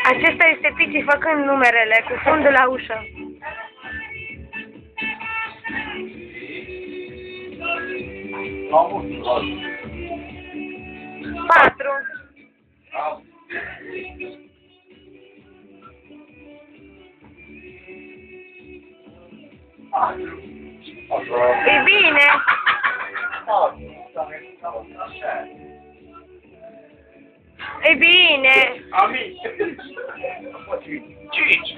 Acesta este Pici făcând numerele cu fundul la ușă. 4. E bine. E bine. Amici. 5.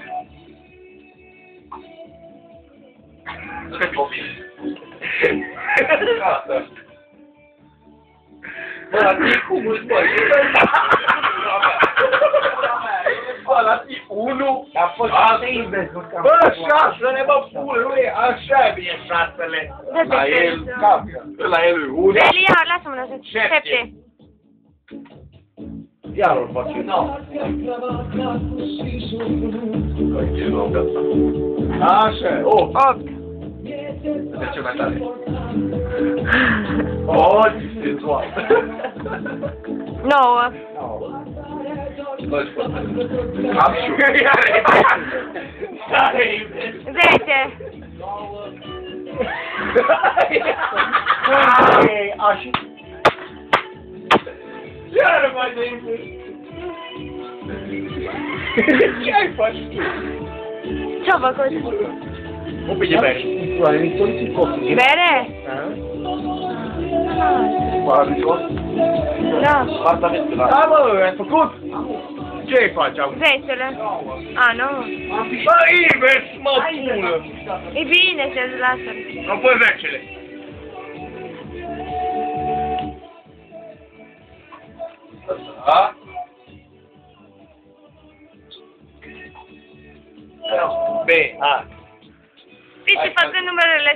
Bă, la cum îți bă? Bă, la tip 1 a fost invers. Bă, 6-le, bă, pule, nu e așa e bine 6-le. La el, la el e 1. Elia, lasă-mă la 7. Iar o fac eu. Așa, 8. 8. De ce mai tare? Oh, ce senzual. 9. Am și eu. 10. Așa. Iar mai de invers. Ce ai faci? Ce-a făcut? Un pic de bere. Bere? Da. Da, bă, ai făcut? Ce faci acum? 10-le. A, nu. Bă, invers, mă, pulă. E bine, se lasă. Nu pui 10-le. Da? Bine, hai. Pici făcând numerele